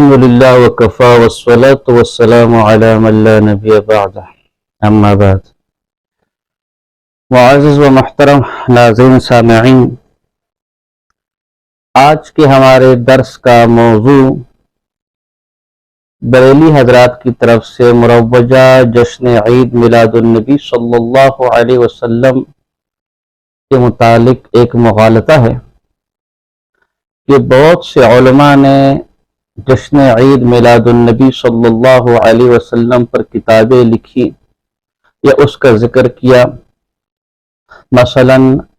الحمدللہ وکفا والصلاة والسلام علی من لا نبی بعدہ اما بعد۔ معزز و محترم ناظرین سامعین، آج کے ہمارے درس کا موضوع بریلی حضرات کی طرف سے مروجہ جشن عید میلاد النبی صلی اللہ علیہ وسلم کے متعلق ایک مغالطہ ہے کہ بہت سے علماء نے جشن عید میلاد النبی صلی اللہ علیہ وسلم پر کتابیں لکھی یا اس کا ذکر کیا۔ مثلا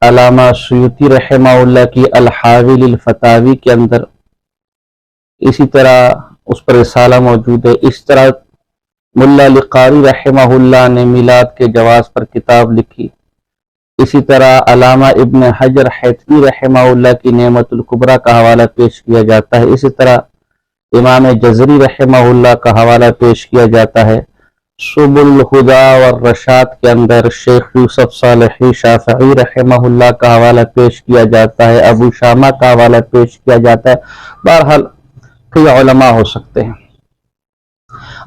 علامہ سیوطی رحمہ اللہ کی الحاوی للفتاوی کے اندر اسی طرح اس پر رسالہ موجود ہے۔ اس طرح ملا علی قاری رحمہ اللہ نے میلاد کے جواز پر کتاب لکھی۔ اسی طرح علامہ ابن حجر حیثمی رحمہ اللہ کی نعمت الکبریٰ کا حوالہ پیش کیا جاتا ہے۔ اسی طرح امام جزری رحمہ اللہ کا حوالہ پیش کیا جاتا ہے۔ سبل الہدی والرشاد کے اندر شیخ یوسف صالحی شافعی رحمہ اللہ کا حوالہ پیش کیا جاتا ہے۔ ابو شامہ کا حوالہ پیش کیا جاتا ہے۔ بہرحال کئی علماء ہو سکتے ہیں،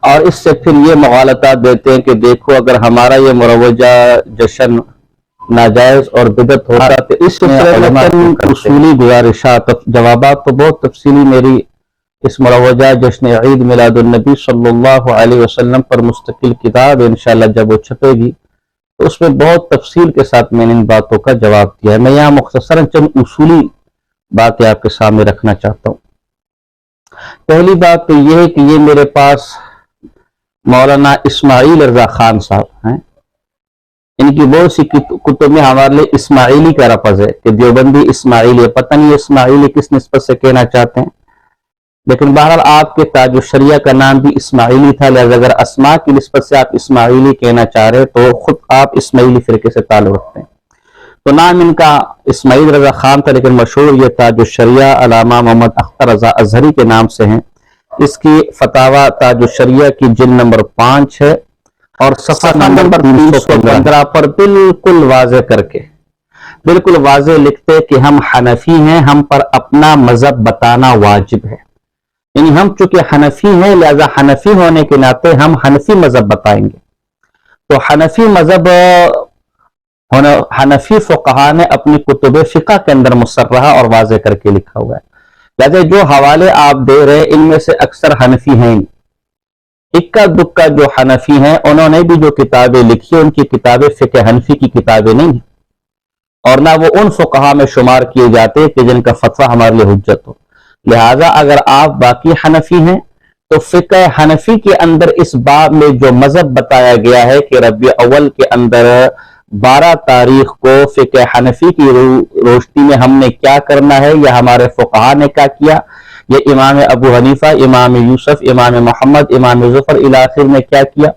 اور اس سے پھر یہ مغالطہ دیتے ہیں کہ دیکھو اگر ہمارا یہ مروجہ جشن ناجائز اور بدعت ہوتا تو اس میں علماء اصولی گزارشات جوابات تو بہت تفصیلی میری اس مروجہ جشن عید میلاد النبی صلی اللہ علیہ وسلم پر مستقل کتاب انشاءاللہ جب وہ چھپے گی تو اس میں بہت تفصیل کے ساتھ میں نے ان باتوں کا جواب دیا ہے۔ میں یہاں مختصراً چند اصولی باتیں آپ کے سامنے رکھنا چاہتا ہوں۔ پہلی بات تو یہ ہے کہ یہ میرے پاس مولانا اسماعیل رضا خان صاحب ہیں، ان کی بہت سی کتب میں ہمارے لیے اسماعیلی کا رفظ ہے کہ دیوبندی اسماعیلی، پتہ نہیں اسماعیلی کس نسبت سے کہنا چاہتے ہیں، لیکن بہرحال آپ کے تاج الشریعہ کا نام بھی اسماعیلی تھا، لہذا اگر اسماء کی نسبت سے آپ اسماعیلی کہنا چاہ رہے تو خود آپ اسماعیلی فرقے سے تعلق رکھتے ہیں۔ تو نام ان کا اسماعیل رضا خان تھا، لیکن مشہور یہ تاج الشریعہ علامہ محمد اختر رضا ازہری کے نام سے ہیں۔ اس کی فتاوی تاج الشریعہ کی جلد نمبر 5 ہے اور صفحہ نمبر 315 پر بالکل واضح کر کے بالکل واضح لکھتے کہ ہم حنفی ہیں، ہم پر اپنا مذہب بتانا واجب ہے۔ یعنی ہم چونکہ حنفی ہیں لہذا حنفی ہونے کے ناطے ہم حنفی مذہب بتائیں گے۔ تو حنفی مذہب حنفی فقہا نے اپنی کتب فقہ کے اندر مصرحہ اور واضح کر کے لکھا ہوا ہے، لہذا جو حوالے آپ دے رہے ان میں سے اکثر حنفی ہیں، اکا دکا جو حنفی ہیں انہوں نے بھی جو کتابیں لکھی ان کی کتابیں فقہ حنفی کی کتابیں نہیں ہیں، اور نہ وہ ان فقہا میں شمار کیے جاتے کہ جن کا فتویٰ ہمارے لیے حجت ہو۔ لہٰذا اگر آپ باقی حنفی ہیں تو فقہ حنفی کے اندر اس باب میں جو مذہب بتایا گیا ہے کہ ربیع اول کے اندر 12 تاریخ کو فقہ حنفی کی روشنی میں ہم نے کیا کرنا ہے یا ہمارے فقہا نے کیا کیا، یا امام ابو حنیفہ، امام یوسف، امام محمد، امام ظفر الاخر نے کیا کیا،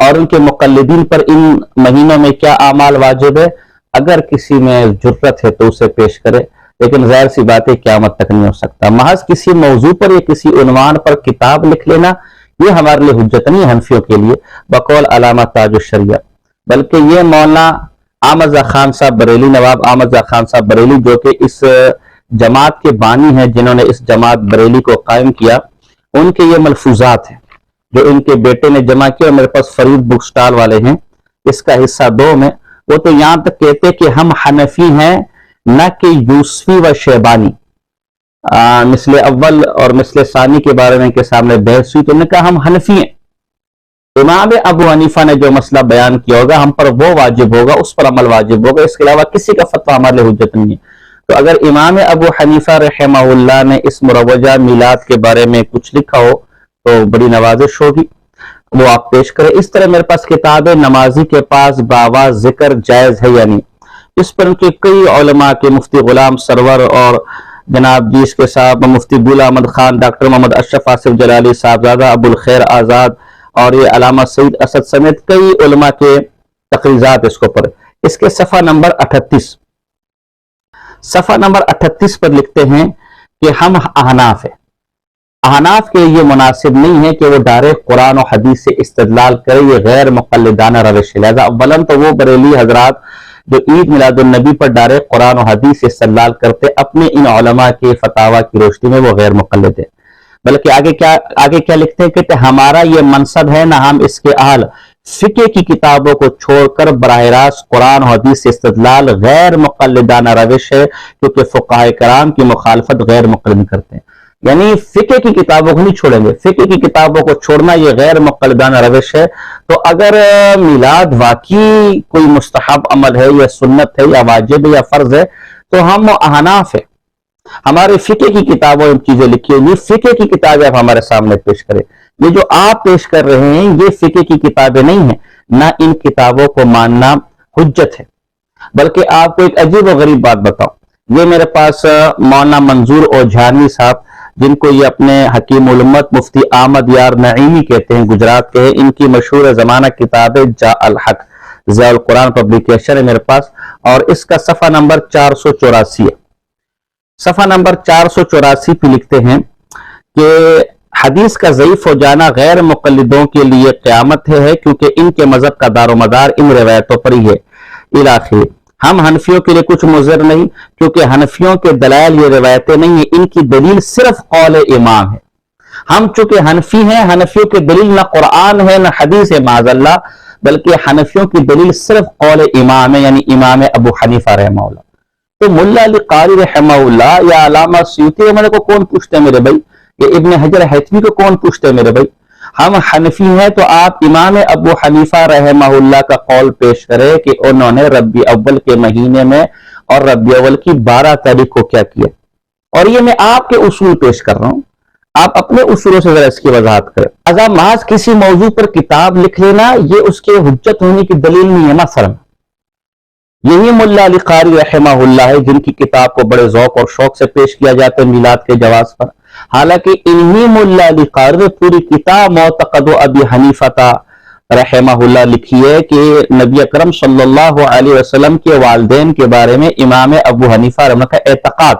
اور ان کے مقلدین پر ان مہینوں میں کیا اعمال واجب ہے، اگر کسی میں جرت ہے تو اسے پیش کرے، لیکن ظاہر سی باتیں قیامت تک نہیں ہو سکتا۔ محض کسی موضوع پر یا کسی عنوان پر کتاب لکھ لینا یہ ہمارے لیے حجت نہیں ہے حنفیوں کے لیے بقول علامہ تاج الشریعہ، بلکہ یہ مولانا احمد رضا خان صاحب بریلی، نواب احمد رضا خان صاحب بریلی جو کہ اس جماعت کے بانی ہیں، جنہوں نے اس جماعت بریلی کو قائم کیا، ان کے یہ ملفوظات ہیں جو ان کے بیٹے نے جمع کیا، اور میرے پاس فرید بک سٹال والے ہیں، اس کا حصہ 2 میں وہ تو یہاں تک کہتے کہ ہم حنفی ہیں نہ کہ یوسفی و شیبانی۔ مثل اول اور مثل ثانی کے بارے میں کے سامنے بحث ہوئی تو انہوں نے کہا ہم حنفی ہیں، امام ابو حنیفہ نے جو مسئلہ بیان کیا ہوگا ہم پر وہ واجب ہوگا، اس پر عمل واجب ہوگا، اس کے علاوہ کسی کا فتویٰ ہمارے لیے حجت نہیں ہے۔ تو اگر امام ابو حنیفہ رحمہ اللہ نے اس مروجہ میلاد کے بارے میں کچھ لکھا ہو تو بڑی نوازش ہوگی، وہ آپ پیش کریں۔ اس طرح میرے پاس کتاب ہے نمازی کے پاس باواز ذکر جائز ہے یا نہیں، اس پر ان کے کئی علماء کے مفتی غلام سرور اور جناب جی اس کے صاحب مفتی گل احمد خان، ڈاکٹر محمد اشرف آصف جلالی صاحبزادہ، ابو الخیر آزاد اور یہ علامہ سعید اسد سمیت کئی علماء کے تقریزات اس کو پر۔ اس کے صفحہ نمبر 38 پر لکھتے ہیں کہ ہم احناف ہیں، احناف کے یہ مناسب نہیں ہے کہ وہ ڈائریکٹ قرآن و حدیث سے استدلال کرے، یہ غیر مقلدانہ روش ہے۔ لہذا اولاً تو وہ بریلی حضرات جو عید میلاد النبی پر ڈائریکٹ قرآن و حدیث سے استدلال کرتے اپنے ان علماء کے فتاوی کی روشنی میں وہ غیر مقلد ہے۔ بلکہ آگے کیا لکھتے ہیں، کہتے ہمارا یہ منصب ہے نہ ہم اس کے اہل فقہ کی کتابوں کو چھوڑ کر براہ راست قرآن و حدیث سے استدلال غیر مقلدانہ روش ہے، کیونکہ فقہاء کرام کی مخالفت غیر مقلد کرتے ہیں. یعنی فقہ کی کتابوں کو نہیں چھوڑیں گے، فقہ کی کتابوں کو چھوڑنا یہ غیر مقلدانہ روش ہے. تو اگر میلاد واقعی کوئی مستحب عمل ہے یا سنت ہے یا واجب ہے یا فرض ہے تو ہم احناف ہیں، ہمارے فقہ کی کتابوں میں چیزیں لکھی ہوئی، فقہ کی کتابیں آپ ہمارے سامنے پیش کریں. یہ جو آپ پیش کر رہے ہیں یہ فقہ کی کتابیں نہیں ہیں، نہ ان کتابوں کو ماننا حجت ہے. بلکہ آپ کو ایک عجیب و غریب بات بتاؤں، یہ میرے پاس مولانا منظور اوجھانوی صاحب، جن کو یہ اپنے حکیم الامت مفتی احمد یار نعیمی کہتے ہیں، گجرات کے ہیں، ان کی مشہور زمانہ کتاب جاء الحق ضیاء القرآن پبلیکیشن ہے میرے پاس، اور اس کا صفحہ نمبر 484 ہے. صفحہ نمبر 484 پہ لکھتے ہیں کہ حدیث کا ضعیف ہو جانا غیر مقلدوں کے لیے قیامت ہے، کیونکہ ان کے مذہب کا دار و مدار ان روایتوں پر ہی ہے. الاخر ہم حنفیوں کے لیے کچھ مضر نہیں، کیونکہ حنفیوں کے دلائل یہ روایتیں نہیں ہیں، ان کی دلیل صرف قول امام ہے. ہم چونکہ حنفی ہیں، حنفیوں کی دلیل نہ قرآن ہے نہ حدیث ہے معاذ اللہ، بلکہ حنفیوں کی دلیل صرف قول امام ہے، یعنی امام ابو حنیفہ رحمہ اللہ. تو ملا علی قاری رحمہ اللہ یا علامہ سیوطی رحمہ اللہ کو کون پوچھتے ہیں میرے بھائی؟ یہ ابن حجر حیثمی کو کون پوچھتے ہیں میرے بھائی؟ ہم حنفی ہیں تو آپ امام ابو حنیفہ رحمہ اللہ کا قول پیش کرے کہ انہوں نے ربیع اول کے مہینے میں اور ربیع اول کی 12 تاریخ کو کیا کیا. اور یہ میں آپ کے اصول پیش کر رہا ہوں، آپ اپنے اصولوں سے ذرا اس کی وضاحت کریں. عذاب محض کسی موضوع پر کتاب لکھ لینا یہ اس کے حجت ہونے کی دلیل نہیں ہے. مثلا یہی ملا علی قاری رحمہ اللہ ہے جن کی کتاب کو بڑے ذوق اور شوق سے پیش کیا جاتا ہے میلاد کے جواز پر. حالانکہ انہی ملا علی قاری نے پوری کتاب معتقد ابی حنیفہ رحمہ اللہ لکھی ہے کہ نبی اکرم صلی اللہ علیہ وسلم کے والدین کے بارے میں امام ابو حنیفہ رحمہ اللہ کا اعتقاد،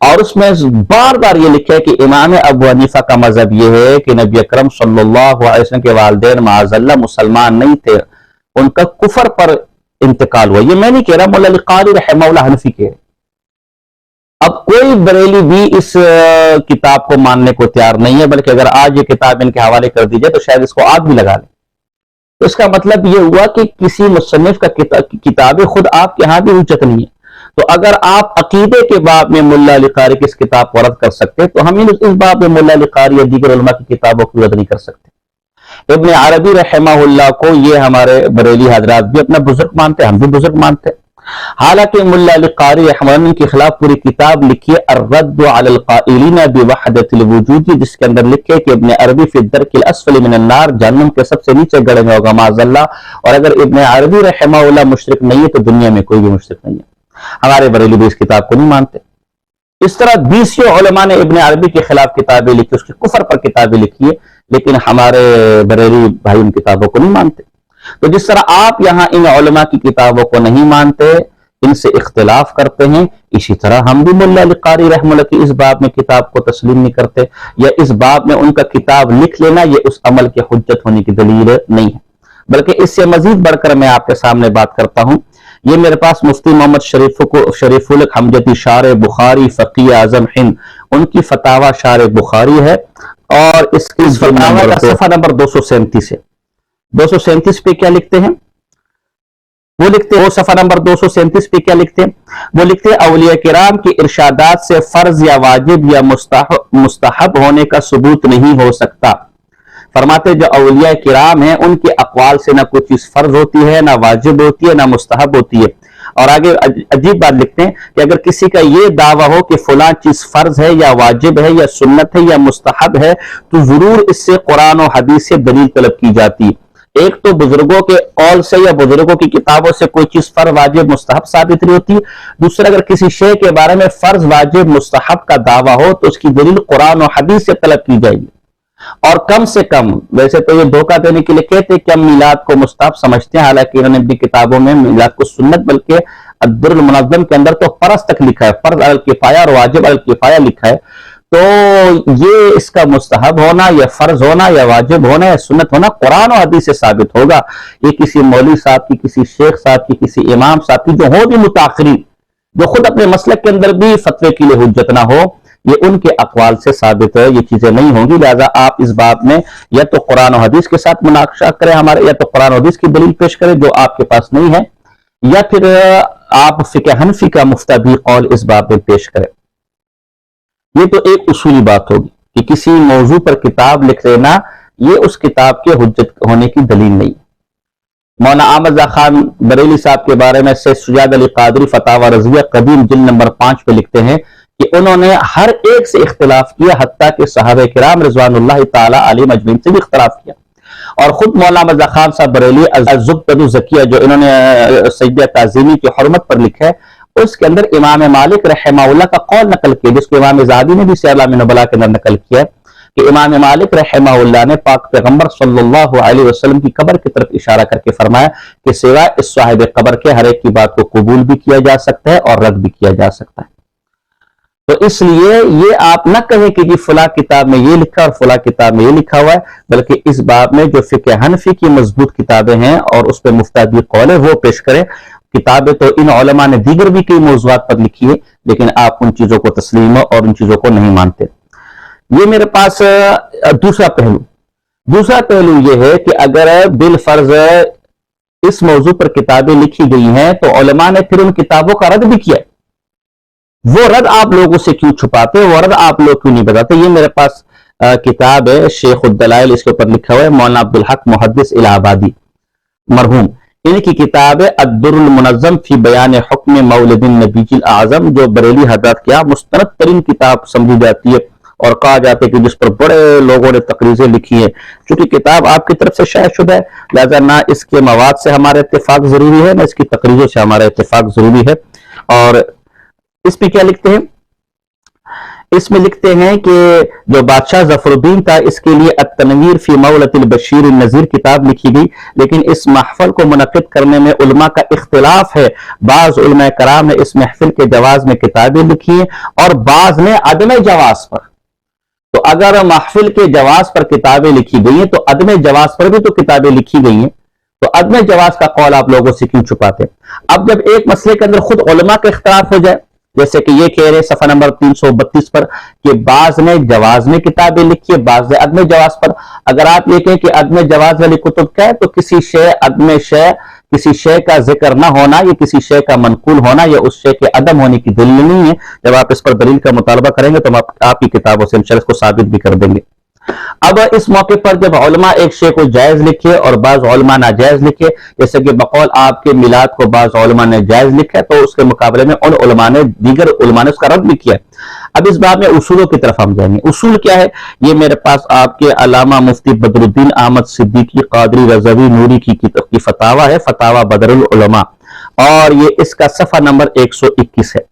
اور اس میں بار بار یہ لکھا ہے کہ امام ابو حنیفہ کا مذہب یہ ہے کہ نبی اکرم صلی اللہ علیہ وسلم کے والدین معاذ اللہ مسلمان نہیں تھے، ان کا کفر پر انتقال ہوا. یہ میں نہیں کہہ رہا، مولا علی قاری رحمہ اللہ حنفی کہہ رہے. اب کوئی بریلی بھی اس کتاب کو ماننے کو تیار نہیں ہے، بلکہ اگر آج یہ کتاب ان کے حوالے کر دی جائے تو شاید اس کو آگ بھی لگا لیں. تو اس کا مطلب یہ ہوا کہ کسی مصنف کا کتاب خود آپ کے ہاں بھی حجت نہیں ہے. تو اگر آپ عقیدے کے باب میں ملا علی قاری کی اس کتاب کو رد کر سکتے تو ہم اس باب میں ملا علی قاری یا دیگر علماء کی کتابوں کو رد نہیں کر سکتے. ابن عربی رحمہ اللہ کو یہ ہمارے بریلی حضرات بھی اپنا بزرگ مانتے ہیں، ہم بھی بزرگ مانتے ہیں. حالانکہ ملا علی قاری رحمہ اللہ کے خلاف پوری کتاب لکھی ہے الرد علی القائلین بوحدۃ الوجود، جس کے اندر لکھے کہ ابن عربی فی الدرک الاسفل من النار، جہنم کے سب سے نیچے گڑھے میں ہوگا معاذ اللہ. اور اگر ابن عربی رحمہ اللہ مشرک نہیں ہے تو دنیا میں کوئی بھی مشرک نہیں ہے. ہمارے بریلی بھی اس کتاب کو نہیں مانتے. اس طرح 20 علماء نے ابن عربی کے خلاف کتابیں لکھی، اس کے کفر پر کتابیں لکھی ہے، لیکن ہمارے بریلی بھائی ان کتابوں کو نہیں مانتے. تو جس طرح آپ یہاں ان علماء کی کتابوں کو نہیں مانتے، ان سے اختلاف کرتے ہیں، اسی طرح ہم بھی ملا علی قاری رحمہ اللہ کی اس باب میں کتاب کو تسلیم نہیں کرتے، یا اس باب میں ان کا کتاب لکھ لینا یہ اس عمل کے حجت ہونے کی دلیل نہیں ہے. بلکہ اس سے مزید بڑھ کر میں آپ کے سامنے بات کرتا ہوں. یہ میرے پاس مفتی محمد شریف الحق حمجتی شارح بخاری فقیہ اعظم ہند، ان کی فتاوی شارح بخاری ہے، اور اس فتاوی کا صفحہ نمبر 237 ہے. 237 پہ کیا لکھتے ہیں وہ لکھتے ہیں، وہ صفحہ نمبر 237 پہ کیا لکھتے ہیں؟ وہ لکھتے ہیں اولیاء کرام کی ارشادات سے فرض یا واجب یا مستحب ہونے کا ثبوت نہیں ہو سکتا. فرماتے جو اولیاء کرام ہیں ان کے اقوال سے نہ کوئی چیز فرض ہوتی ہے، نہ واجب ہوتی ہے، نہ مستحب ہوتی ہے. اور آگے عجیب بات لکھتے ہیں کہ اگر کسی کا یہ دعویٰ ہو کہ فلاں چیز فرض ہے یا واجب ہے یا سنت ہے یا مستحب ہے تو ضرور اس سے قرآن و حدیث سے دلیل طلب کی جاتی. ایک تو بزرگوں کے قول سے یا بزرگوں کی کتابوں سے کوئی چیز فرض واجب مستحب ثابت نہیں ہوتی. دوسرا اگر کسی شے کے بارے میں فرض واجب مستحب کا دعویٰ ہو تو اس کی دلیل قرآن و حدیث سے طلب کی جائے گی. اور کم سے کم، ویسے تو یہ دھوکہ دینے کے لیے کہتے کہ ہم میلاد کو مستحب سمجھتے ہیں، حالانکہ انہوں نے بھی کتابوں میں میلاد کو سنت، بلکہ الدر المنظم کے اندر تو فرض تک لکھا ہے، فرض علی الکفایہ اور واجب علی الکفایہ لکھا ہے. تو یہ اس کا مستحب ہونا یا فرض ہونا یا واجب ہونا یا سنت ہونا قرآن و حدیث سے ثابت ہوگا. یہ کسی مولوی صاحب کی، کسی شیخ صاحب کی، کسی امام صاحب کی جو ہو بھی متاخرین، جو خود اپنے مسلک کے اندر بھی فتوے کے لیے حجت نہ ہو، یہ ان کے اقوال سے ثابت ہے، یہ چیزیں نہیں ہوں گی۔ لہذا آپ اس بات میں یا تو قرآن و حدیث کے ساتھ مناقشہ کریں ہمارے، یا تو قرآن و حدیث کی دلیل پیش کریں جو آپ کے پاس نہیں ہے، یا پھر آپ فقہ حنفی کا مفتبی قول اس باب میں پیش کریں۔ یہ تو ایک اصولی بات ہوگی کہ کسی موضوع پر کتاب لکھ لینا یہ اس کتاب کے حجت ہونے کی دلیل نہیں۔ مولانا احمد رضا خان بریلی صاحب کے بارے میں سید سجاد علی قادری فتاوی رضویہ قدیم جلد نمبر 5 پہ لکھتے ہیں کہ انہوں نے ہر ایک سے اختلاف کیا، حتیٰ کہ صحابہ کرام رضوان اللہ تعالی علیہم اجمعین سے بھی اختلاف کیا۔ اور خود مولانا احمد رضا خان صاحب بریلی الزبدۃ الزکیہ جو انہوں نے سجدہ تعظیمی کی حرمت پر لکھا ہے، اس کے اندر امام مالک رحمہ اللہ کا قول نقل کیا، جس کو امام زاہدی نے بھی سیر اعلام نبلاء کے اندر نقل کیا ہے کہ امام مالک رحمہ اللہ نے پاک پیغمبر صلی اللہ علیہ وسلم کی قبر کی طرف اشارہ کر کے فرمایا کہ سوائے اس صاحب قبر کے ہر ایک کی بات کو قبول بھی کیا جا سکتا ہے اور رد بھی کیا جا سکتا ہے۔ تو اس لیے یہ آپ نہ کہیں کہ جی فلاں کتاب میں یہ لکھا اور فلاں کتاب میں یہ لکھا ہوا ہے، بلکہ اس باب میں جو فقہ حنفی کی مضبوط کتابیں ہیں اور اس پہ مفتبی قول ہے وہ پیش کریں۔ کتابیں تو ان علماء نے دیگر بھی کئی موضوعات پر لکھی ہے، لیکن آپ ان چیزوں کو تسلیم اور ان چیزوں کو نہیں مانتے۔ یہ میرے پاس دوسرا پہلو یہ ہے کہ اگر بالفرض اس موضوع پر کتابیں لکھی گئی ہیں تو علماء نے پھر ان کتابوں کا رد بھی کیا، وہ رد آپ لوگوں سے کیوں چھپاتے، وہ رد آپ لوگ کیوں نہیں بتاتے؟ یہ میرے پاس کتاب ہے شیخ الدلائل، اس کے اوپر لکھا ہوا ہے مولانا عبدالحق محدث الہ آبادی مرحوم، ان کی کتاب ہے الدر المنظم فی بیان حکم مولد النبی الاعظم، جو بریلی حضرات کیا مستند ترین کتاب سمجھی جاتی ہے اور کہا جاتا ہے کہ جس پر بڑے لوگوں نے تقریریں لکھی ہیں۔ چونکہ کتاب آپ کی طرف سے شائع شدہ ہے، لہذا نہ اس کے مواد سے ہمارا اتفاق ضروری ہے، نہ اس کی تقریروں سے ہمارا اتفاق ضروری ہے۔ اور اس میں کیا لکھتے ہیں؟ اس میں لکھتے ہیں کہ جو بادشاہ ظفر الدین تھا، اس کے لیے التنویر فی مولۃ البشیر النذیر کتاب لکھی گئی، لیکن اس محفل کو منعقد کرنے میں علماء کا اختلاف ہے۔ بعض علماء کرام نے اس محفل کے جواز میں کتابیں لکھی ہیں اور بعض نے عدم جواز پر۔ تو اگر محفل کے جواز پر کتابیں لکھی گئی ہیں تو عدم جواز پر بھی تو کتابیں لکھی گئی ہیں، تو عدم جواز کا قول آپ لوگوں سے کیوں چھپاتے؟ اب جب ایک مسئلے کے اندر خود علماء کا اختلاف ہو جائے، جیسے کہ یہ کہہ رہے صفحہ نمبر 332 پر کہ بعض نے جواز میں کتابیں لکھی ہے، بعض نے عدم جواز پر، اگر آپ یہ کہیں کہ عدم جواز والی کتب کیا ہے تو کسی شے کا ذکر نہ ہونا یا کسی شے کا منقول ہونا یا اس شے کے عدم ہونے کی دلیل نہیں ہے۔ جب آپ اس پر دلیل کا مطالبہ کریں گے تو ہم آپ کی کتابوں سے انشاءاللہ اس کو ثابت بھی کر دیں گے۔ اب اس موقع پر جب علماء ایک شے کو جائز لکھے اور بعض علماء ناجائز لکھے، جیسے کہ بقول آپ کے میلاد کو بعض علماء نے جائز لکھا ہے تو اس کے مقابلے میں ان علماء نے دیگر علماء نے اس کا رد بھی کیا ہے۔ اب اس بات میں اصولوں کی طرف ہم جائیں گے۔ اصول کیا ہے؟ یہ میرے پاس آپ کے علامہ مفتی بدر الدین احمد صدیقی قادری رضوی نوری کی فتاوی ہے، فتاوی بدر العلماء، اور یہ اس کا صفحہ نمبر 121 ہے۔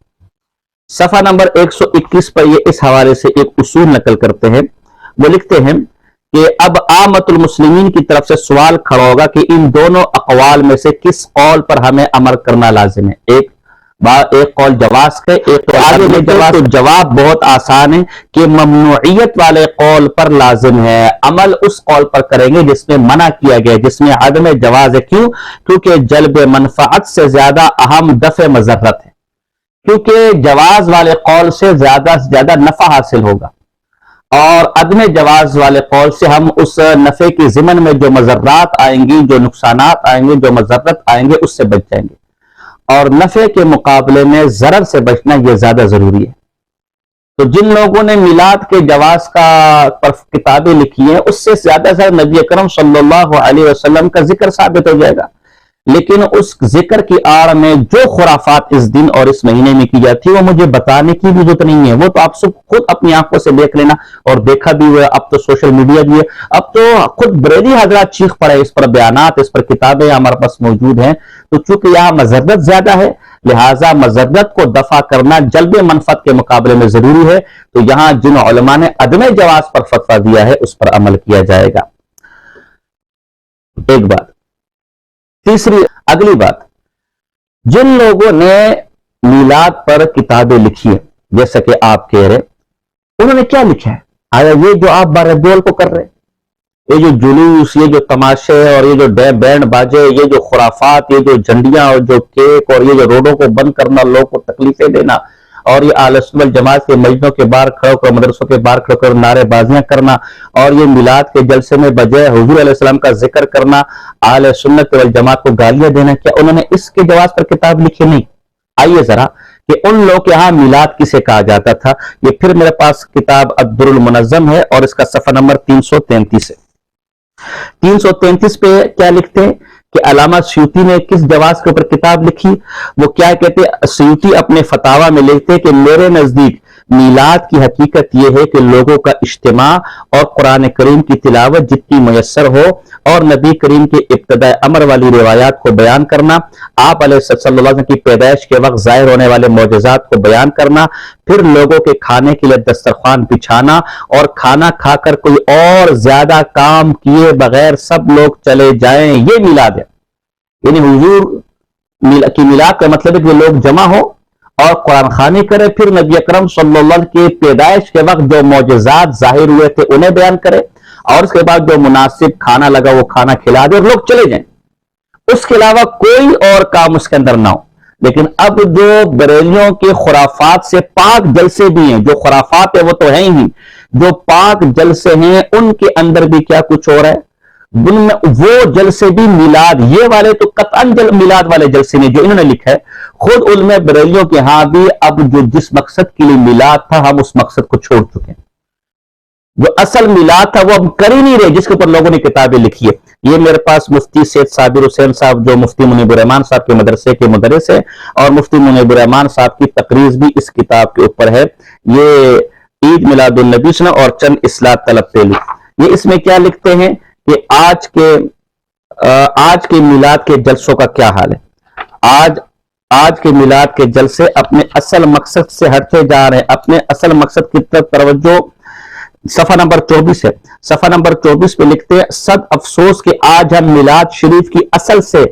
صفحہ نمبر 121 پر یہ اس حوالے سے ایک اصول نقل کرتے ہیں، وہ لکھتے ہیں کہ اب عامت المسلمین کی طرف سے سوال کھڑا ہوگا کہ ان دونوں اقوال میں سے کس قول پر ہمیں عمل کرنا لازم ہے۔ ایک قول جواز کا، ایک تو جواب بہت آسان ہے کہ ممنوعیت والے قول پر لازم ہے، عمل اس قول پر کریں گے جس میں منع کیا گیا، جس میں عدم جواز ہے۔ کیوں؟ کیونکہ جلب منفعت سے زیادہ اہم دفع مضرت ہے، کیونکہ جواز والے قول سے زیادہ نفع حاصل ہوگا، اور عدم جواز والے قول سے ہم اس نفع کی ضمن میں جو مضرات آئیں گی، جو نقصانات آئیں گے، جو مضرت آئیں گے، اس سے بچ جائیں گے، اور نفع کے مقابلے میں ضرر سے بچنا یہ زیادہ ضروری ہے۔ تو جن لوگوں نے میلاد کے جواز پر کتابیں لکھی ہیں، اس سے زیادہ نبی اکرم صلی اللہ علیہ وسلم کا ذکر ثابت ہو جائے گا، لیکن اس ذکر کی آڑ میں جو خرافات اس دن اور اس مہینے میں کی جاتی ہے وہ مجھے بتانے کی بھی ضرورت نہیں ہے، وہ تو آپ سب خود اپنی آنکھوں سے دیکھ لینا، اور دیکھا بھی ہوا، اب تو سوشل میڈیا بھی ہے، اب تو خود بریلی حضرات چیخ پڑے، اس پر بیانات، اس پر کتابیں ہمارے پاس موجود ہیں۔ تو چونکہ یہاں مضرت زیادہ ہے، لہٰذا مضرت کو دفع کرنا جلب منفعت کے مقابلے میں ضروری ہے، تو یہاں جن علماء نے عدم جواز پر فتویٰ دیا ہے اس پر عمل کیا جائے گا۔ ایک بات۔ اگلی بات، جن لوگوں نے میلاد پر کتابیں لکھی ہیں جیسا کہ آپ کہہ رہے، انہوں نے کیا لکھا ہے؟ آیا یہ جو آپ بارہ کو کر رہے، یہ جو جلوس، یہ جو تماشے اور یہ جو بینڈ باجے، یہ جو خرافات، یہ جو جھنڈیاں اور جو کیک اور یہ جو روڈوں کو بند کرنا، لوگوں کو تکلیفیں دینا اور یہ اہل سنت والجماعت کے مسجدوں کے باہر کھڑے کر، مدرسوں کے باہر کھڑے کر نعرے بازیاں کرنا اور یہ میلاد کے جلسے میں بجائے حضور علیہ السلام کا ذکر کرنا، اہل سنت والجماعت کو گالیاں دینا، کیا انہوں نے اس کے جواز پر کتاب لکھی؟ نہیں۔ آئیے ذرا کہ ان لوگ کے یہاں میلاد کسے کہا جاتا تھا، یہ پھر میرے پاس کتاب الدر المنظم ہے اور اس کا صفحہ نمبر 333 ہے۔ 333 پہ کیا لکھتے ہیں کہ علامہ سیوطی نے کس جواز کے اوپر کتاب لکھی؟ وہ کیا کہتے ہیں؟ سیوطی اپنے فتاویٰ میں لکھتے کہ میرے نزدیک میلاد کی حقیقت یہ ہے کہ لوگوں کا اجتماع اور قرآن کریم کی تلاوت جتنی میسر ہو اور نبی کریم کے ابتداء امر والی روایات کو بیان کرنا، آپ علیہ صلی اللہ علیہ وسلم کی پیدائش کے وقت ظاہر ہونے والے معجزات کو بیان کرنا، پھر لوگوں کے کھانے کے لیے دسترخوان بچھانا اور کھانا کھا کر کوئی اور زیادہ کام کیے بغیر سب لوگ چلے جائیں، یہ میلاد ہے۔ یعنی حضور کی میلاد کا مطلب ہے کہ لوگ جمع ہو اور قرآن خوانی کرے، پھر نبی اکرم صلی اللہ علیہ وسلم کی پیدائش کے وقت جو معجزات ظاہر ہوئے تھے انہیں بیان کرے، اور اس کے بعد جو مناسب کھانا لگا وہ کھانا کھلا دے اور لوگ چلے جائیں، اس کے علاوہ کوئی اور کام اس کے اندر نہ ہو۔ لیکن اب جو بریلیوں کے خرافات سے پاک جلسے بھی ہیں، جو خرافات ہیں وہ تو ہیں ہی، جو پاک جلسے ہیں ان کے اندر بھی کیا کچھ ہو رہا ہے، ان میں وہ جلسے بھی میلاد، یہ والے تو قطعاً میلاد والے جلسے نہیں جو انہوں نے لکھا ہے۔ خود علماء بریلیوں کے ہاں بھی اب جو جس مقصد کے لیے میلاد تھا ہم اس مقصد کو چھوڑ چکے ہیں، جو اصل میلاد تھا وہ ہم کر ہی نہیں رہے، جس کے اوپر لوگوں نے کتابیں لکھی ہے۔ یہ میرے پاس مفتی سید صابر حسین صاحب جو مفتی منیب الرحمان صاحب کے مدرسے کے مدرس ہیں، اور مفتی منیب الرحمان صاحب کی تقریر بھی اس کتاب کے اوپر ہے، یہ عید میلاد النبی سنہ اور چند اصلاح طلب پہلو۔ یہ اس میں کیا لکھتے ہیں کہ آج کے میلاد کے جلسوں کا کیا حال ہے۔ آج کے میلاد کے جلسے اپنے اصل مقصد سے ہٹتے جا رہے ہیں، اپنے اصل مقصد کی طرف توجہ۔ صفحہ نمبر 24 ہے، صفحہ نمبر 24 پہ لکھتے ہیں صد افسوس کہ آج ہم میلاد شریف کی اصل سے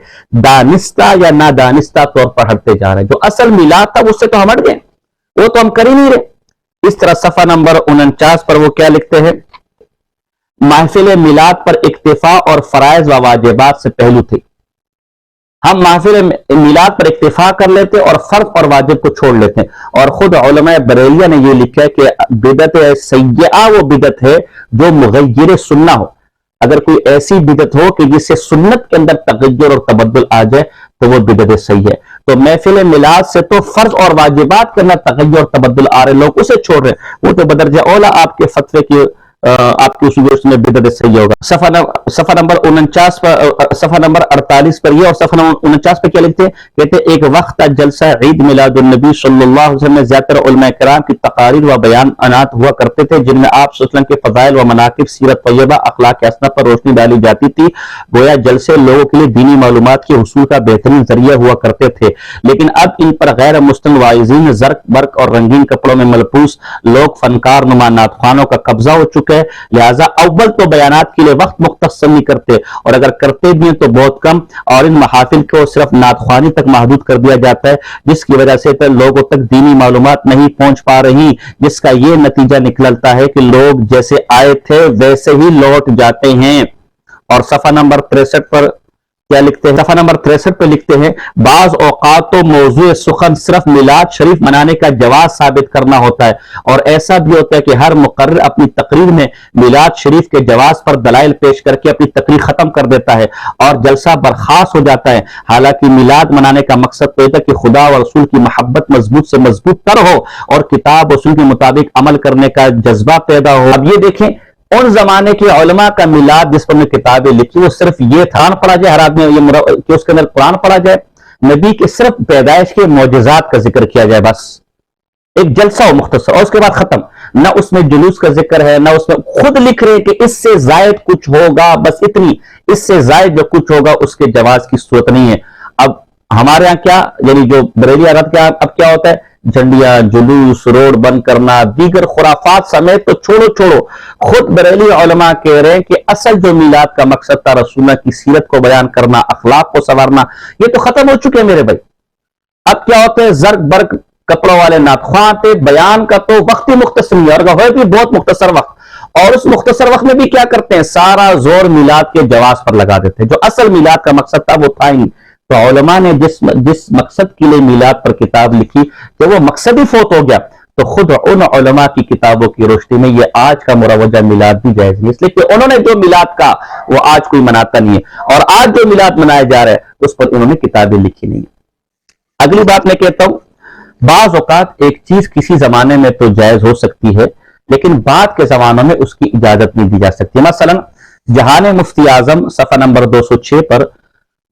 دانستہ یا نادانستہ طور پر ہٹتے جا رہے ہیں۔ جو اصل میلاد تھا اس سے تو ہم ہٹ گئے، وہ تو ہم کر ہی نہیں رہے۔ اس طرح صفحہ نمبر 49 پر وہ کیا لکھتے ہیں، محفل میلاد پر اکتفا اور فرائض و واجبات سے پہلو تھے، ہم محفل میلاد پر اکتفا کر لیتے اور فرض اور واجب کو چھوڑ لیتے، اور خود علماء بریلیہ نے یہ لکھا ہے کہ بدعت سیئہ وہ بدعت ہے جو مغیر سنہ ہو۔ اگر کوئی ایسی بدعت ہو کہ جس سے سنت کے اندر تغیر اور تبدل آ جائے تو وہ بدعت صحیح ہے۔ تو محفل میلاد سے تو فرض اور واجبات کے اندر تغیر اور تبدل آ رہے، لوگ اسے چھوڑ رہے، وہ تو بدرجہ اولا آپ کے فتوے کی آپ کی اصول میں بدعت صحیح ہوگا۔ صفحہ نمبر 49 پر، صفحہ نمبر 48 پر یہ، اور صفحہ نمبر 49 پہ کیا لکھتے ہیں، کہتے ہیں ایک وقت جلسہ عید میلاد النبی صلی اللہ علیہ وسلم میں زیادہ تر علماء کرام کی تقاریر و بیانات ہوا کرتے تھے جن میں آپ صلی اللہ علیہ وسلم کے فضائل و مناقب، سیرت طیبہ، اخلاق حسنہ پر روشنی ڈالی جاتی تھی۔ گویا جلسے لوگوں کے لیے دینی معلومات کے حصول کا بہترین ذریعہ ہوا کرتے تھے، لیکن اب ان پر غیر مستند واعظین، زرق برق اور رنگین کپڑوں میں ملبوس لوگ فنکار نما نعت خوانوں کا قبضہ ہو چکا ہے، لہٰذا اول تو بیانات کے لیے وقت مختص نہیں کرتے، اور اگر کرتے بھی ہیں تو بہت کم، اور ان محافل کو صرف نعت خوانی تک محدود کر دیا جاتا ہے، جس کی وجہ سے لوگوں تک دینی معلومات نہیں پہنچ پا رہی، جس کا یہ نتیجہ نکلتا ہے کہ لوگ جیسے آئے تھے ویسے ہی لوٹ جاتے ہیں۔ اور صفحہ نمبر 63 پر کیا لکھتے ہیں، صفحہ نمبر 63 پہ لکھتے ہیں بعض اوقات تو موضوع سخن صرف میلاد شریف منانے کا جواز ثابت کرنا ہوتا ہے، اور ایسا بھی ہوتا ہے کہ ہر مقرر اپنی تقریر میں میلاد شریف کے جواز پر دلائل پیش کر کے اپنی تقریر ختم کر دیتا ہے اور جلسہ برخاست ہو جاتا ہے، حالانکہ میلاد منانے کا مقصد تو یہ تھا کہ خدا و رسول کی محبت مضبوط سے مضبوط تر ہو اور کتاب رسول کے مطابق عمل کرنے کا جذبہ پیدا ہو۔ اب یہ دیکھیں ان زمانے کے علماء کا میلاد جس پر میں کتابیں لکھی وہ صرف یہ تھا، قرآن پڑھا جائے، ہر آدمی کہ اس کے اندر قرآن پڑھا جائے، نبی کے صرف پیدائش کے معجزات کا ذکر کیا جائے، بس ایک جلسہ ہو مختصر، اور اس کے بعد ختم، نہ اس میں جلوس کا ذکر ہے، نہ اس میں خود لکھ رہے کہ اس سے زائد کچھ ہوگا، بس اتنی، اس سے زائد جو کچھ ہوگا اس کے جواز کی صورت نہیں ہے۔ اب ہمارے ہاں کیا، یعنی جو بریلی عرب کے اب کیا ہوتا ہے، جھنڈیاں، جلوس، روڈ بند کرنا، دیگر خرافات سمیت تو چھوڑو، خود بریلی علماء کہہ رہے ہیں کہ اصل جو میلاد کا مقصد تھا رسول اللہ کی سیرت کو بیان کرنا، اخلاق کو سنوارنا، یہ تو ختم ہو چکے ہیں میرے بھائی۔ اب کیا ہوتے ہیں، زرق برق کپڑوں والے نعت خواں آتے، بیان کا تو وقت ہی مختصر نہیں، اور ہوئے بھی بہت مختصر وقت، اور اس مختصر وقت میں بھی کیا کرتے ہیں، سارا زور میلاد کے جواز پر لگا دیتے ہیں، جو اصل میلاد کا مقصد تھا وہ تھا ہی نہیں۔ تو علماء نے جس مقصد کے لیے میلاد پر کتاب لکھی کہ وہ مقصد ہی فوت ہو گیا، تو خود ان علماء کی کتابوں کی روشنی میں یہ آج کا مروجہ میلاد بھی جائز نہیں، اس لیے کہ انہوں نے جو میلاد کا وہ آج کوئی مناتا نہیں ہے، اور آج جو میلاد منایا جا رہا ہے اس پر انہوں نے کتابیں لکھی نہیں۔ اگلی بات میں کہتا ہوں، بعض اوقات ایک چیز کسی زمانے میں تو جائز ہو سکتی ہے لیکن بعد کے زمانوں میں اس کی اجازت نہیں دی جا سکتی۔ مثلا جہان مفتی اعظم صفحہ نمبر 206 پر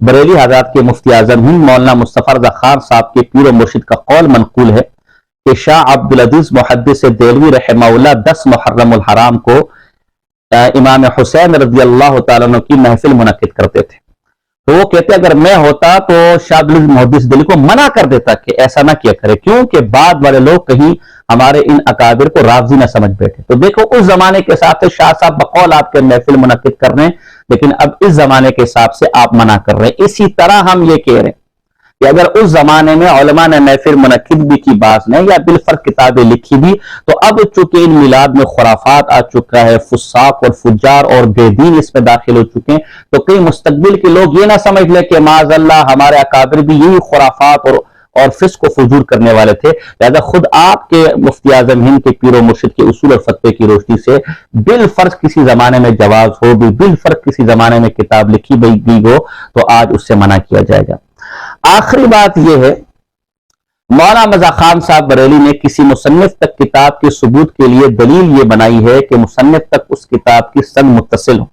بریلی حضرات کے مفتی اعظم ہند مولانا مصطفی رضا خان صاحب کے پیر و مرشد کا قول منقول ہے کہ شاہ عبدالعزیز محدث دہلوی رحمہ اللہ 10 محرم الحرام کو امام حسین رضی اللہ تعالیٰ عنہ کی محفل منعقد کرتے تھے، تو وہ کہتے اگر میں ہوتا تو شاہ عبدالعزیز محدث دہلوی کو منع کر دیتا کہ ایسا نہ کیا کرے، کیونکہ بعد والے لوگ کہیں ہمارے ان اکابر کو رافضی نہ سمجھ بیٹھے۔ تو دیکھو اس زمانے کے حساب سے شاہ صاحب بقول آپ کے محفل منعقد کر رہے ہیں، لیکن اب اس زمانے کے حساب سے آپ منع کر رہے ہیں۔ اسی طرح ہم یہ کہہ رہے ہیں کہ اگر اس زمانے میں علماء نے محفل منعقد بھی کی، بعض نے یا بالفرق کتابیں لکھی بھی، تو اب چونکہ ان میلاد میں خرافات آ چکا ہے، فساق اور فجار اور بے دین اس میں داخل ہو چکے ہیں، تو کئی مستقبل کے لوگ یہ نہ سمجھ لیں کہ معاذ اللہ ہمارے اکابر بھی یہی خرافات اور فسق و فجور کرنے والے تھے، لہذا خود آپ کے مفتی اعظم ہند کے پیر و مرشد کے اصول اور فتوے کی روشنی سے بالفرض کسی زمانے میں جواز ہو بھی، بالفرض کسی زمانے میں کتاب لکھی گئی ہو، تو آج اس سے منع کیا جائے گا۔ آخری بات یہ ہے، مولانا مزا خان صاحب بریلی نے کسی مصنف تک کتاب کے ثبوت کے لیے دلیل یہ بنائی ہے کہ مصنف تک اس کتاب کی سند متصل ہو۔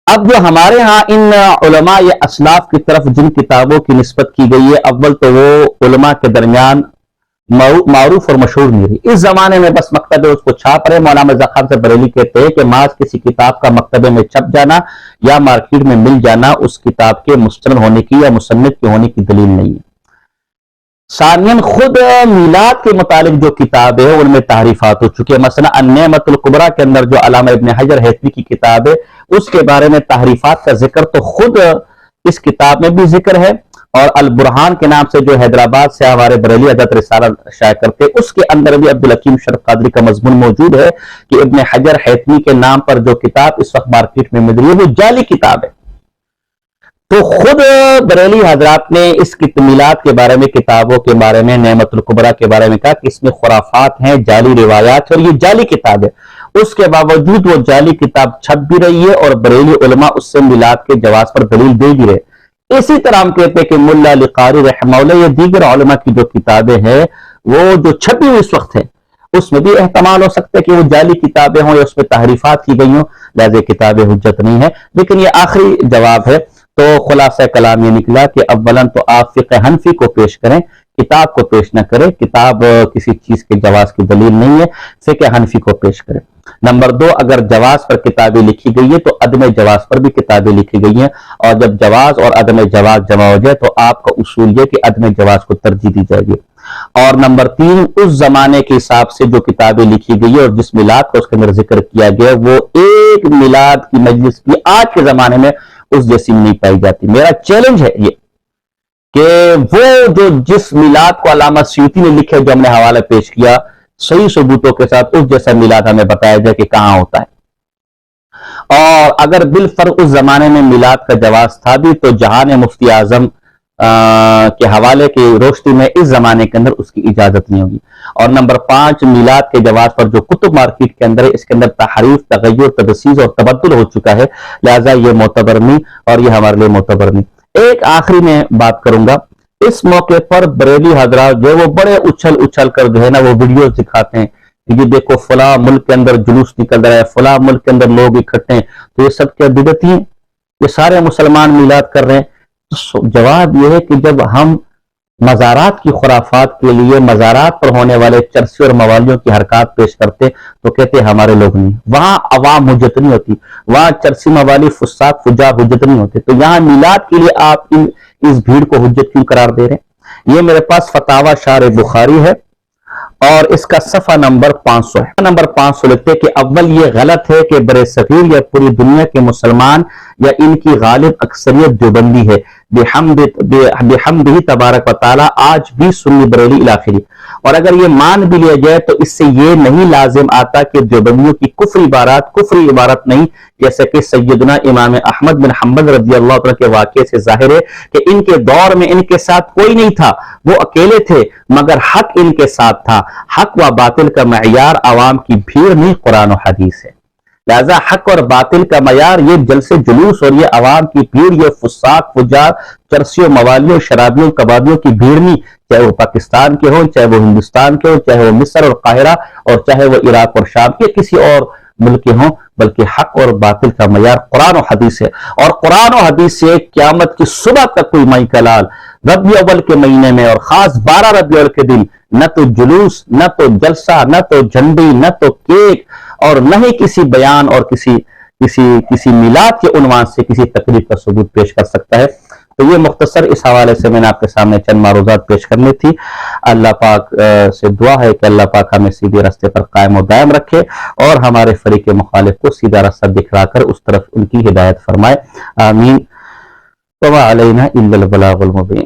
اب جو ہمارے ہاں ان علماء یا اسلاف کی طرف جن کتابوں کی نسبت کی گئی ہے، اول تو وہ علماء کے درمیان معروف اور مشہور نہیں رہی۔ اس زمانے میں بس مکتبے اس کو چھاپ رہے۔ مولانا مزا خان صاحب بریلی کہتے ہیں کہ محض کسی کتاب کا مکتبے میں چھپ جانا یا مارکیٹ میں مل جانا اس کتاب کے مستند ہونے کی یا مصنف کے ہونے کی دلیل نہیں ہے۔ ثانیاً خود میلاد کے متعلق جو کتاب ہے ان میں تحریفات ہو چکی ہے۔ مثلا النعمت الکبریٰ کے اندر جو علامہ ابن حجر ہیثمی کی کتاب ہے اس کے بارے میں تحریفات کا ذکر تو خود اس کتاب میں بھی ذکر ہے، اور البرہان کے نام سے جو حیدرآباد سے ہمارے بریلی حضرت رسالہ شائع کرتے اس کے اندر بھی عبدالحکیم شرف قادری کا مضمون موجود ہے کہ ابن حجر ہیثمی کے نام پر جو کتاب اس وقت مارکیٹ میں مل رہی ہے وہ جعلی کتاب ہے۔ تو خود بریلی حضرات نے اس کی میلاد کے بارے میں، کتابوں کے بارے میں، نعمت الکبریٰ کے بارے میں کہا کہ اس میں خرافات ہیں، جعلی روایات، اور یہ جعلی کتاب ہے۔ اس کے باوجود وہ جعلی کتاب چھپ بھی رہی ہے اور بریلی علماء اس سے میلاد کے جواز پر دلیل دے بھی رہے۔ اسی طرح ہم کہتے ہیں کہ ملا علی قاری رحمہ اللہ یا دیگر علماء کی جو کتابیں ہیں وہ جو چھپی ہوئی اس وقت ہے اس میں بھی احتمال ہو سکتا ہے کہ وہ جعلی کتابیں ہوں یا اس میں تحریفات کی گئی ہوں، لہذا کتابیں حجت نہیں ہے۔ لیکن یہ آخری جواب ہے، تو خلاصہ کلام یہ نکلا کہ اولاً تو آپ فقہ حنفی کو پیش کریں، کتاب کو پیش نہ کریں۔ کتاب کسی چیز کے جواز کی دلیل نہیں ہے، فقہ حنفی کو پیش کریں۔ نمبر 2، اگر جواز پر کتابیں لکھی گئی ہے تو عدم جواز پر بھی کتابیں لکھی گئی ہیں، اور جب جواز اور عدم جواز جمع ہو جائے تو آپ کا اصول یہ کہ عدم جواز کو ترجیح دی جائے گی۔ اور نمبر 3، اس زمانے کے حساب سے جو کتابیں لکھی گئی ہے اور جس میلاد کا اس کے اندر ذکر کیا گیا وہ ایک میلاد کی مجلس کی آج کے زمانے میں اس جیسی نہیں پائی جاتی۔ میرا چیلنج ہے یہ کہ وہ جو جس میلاد کو علامہ سیوطی نے لکھے جو ہم نے حوالہ پیش کیا، صحیح ثبوتوں کے ساتھ اس جیسا میلاد ہمیں بتایا جائے کہ کہاں ہوتا ہے۔ اور اگر بالفرق اس زمانے میں میلاد کا جواز تھا بھی تو جہان مفتی اعظم کے حوالے کی روشنی میں اس زمانے کے اندر اس کی اجازت نہیں ہوگی۔ اور نمبر 5، میلاد کے جواز پر جو کتب مارکیٹ کے اندر ہے اس کے اندر تحریف، تغیر، تدسیس اور تبدل ہو چکا ہے، لہذا یہ معتبر نہیں اور یہ ہمارے لیے معتبر نہیں۔ ایک آخری میں بات کروں گا، اس موقع پر بریلی حضرات جو وہ بڑے اچھل کر جو ہے نا وہ ویڈیوز دکھاتے ہیں کہ یہ دیکھو فلاں ملک کے اندر جلوس نکل رہا ہے، فلاں ملک کے اندر لوگ اکٹھے ہیں، تو یہ سب کیا بدعتی ہیں؟ یہ سارے مسلمان میلاد کر رہے ہیں۔ تو جواب یہ ہے کہ جب ہم مزارات کی خرافات کے لیے مزارات پر ہونے والے چرسی اور موالیوں کی حرکات پیش کرتے تو کہتے ہمارے لوگ نہیں، وہاں عوام حجت نہیں ہوتی، وہاں چرسی موالی فساق فجار حجت نہیں ہوتے، تو یہاں میلاد کے لیے آپ اس بھیڑ کو حجت کیوں قرار دے رہے ہیں؟ یہ میرے پاس فتاوی شارح بخاری ہے اور اس کا صفحہ نمبر 500 ہے۔ نمبر 500 لکھتے ہیں کہ اول یہ غلط ہے کہ برِ صغیر یا پوری دنیا کے مسلمان یا ان کی غالب اکثریت دیوبندی ہے، بحمدہ تبارک و تعالی آج بھی سنی بریلی الاخری، اور اگر یہ مان بھی لیا جائے تو اس سے یہ نہیں لازم آتا کہ دیوبندیوں کی کفری عبارت نہیں، جیسے کہ سیدنا امام احمد بن حنبل رضی اللہ عنہ کے واقعے سے ظاہر ہے کہ ان کے دور میں ان کے ساتھ کوئی نہیں تھا، وہ اکیلے تھے، مگر حق ان کے ساتھ تھا۔ حق و باطل کا معیار عوام کی بھیڑ نہیں، قرآن و حدیث ہے۔ لہذا حق اور باطل کا معیار یہ جلسے جلوس اور یہ عوام کی بھیڑ، یہ فساق فجار، چرسیوں موالیوں شرابیوں کبابیوں کی بھیڑ نہیں، چاہے وہ پاکستان کے ہوں، چاہے وہ ہندوستان کے ہوں، چاہے وہ مصر اور قاہرہ اور چاہے وہ عراق اور شام کے کسی اور ملک کے ہوں، بلکہ حق اور باطل کا معیار قرآن و حدیث ہے۔ اور قرآن و حدیث سے قیامت کی صبح تک کوئی مائی کلال ربیع اول کے مہینے میں اور خاص 12 ربیع اول کے دن نہ تو جلوس، نہ تو جلسہ، نہ تو جھنڈی، نہ تو کیک، اور نہ ہی کسی بیان اور کسی میلاد کے عنوان سے کسی تقریب کا ثبوت پیش کر سکتا ہے۔ تو یہ مختصر اس حوالے سے میں نے آپ کے سامنے چند معروضات پیش کرنی تھی۔ اللہ پاک سے دعا ہے کہ اللہ پاک ہمیں سیدھے راستے پر قائم و دائم رکھے اور ہمارے فریق مخالف کو سیدھا راستہ دکھلا کر اس طرف ان کی ہدایت فرمائے، آمین۔ وما علینا الا البلاغ المبین۔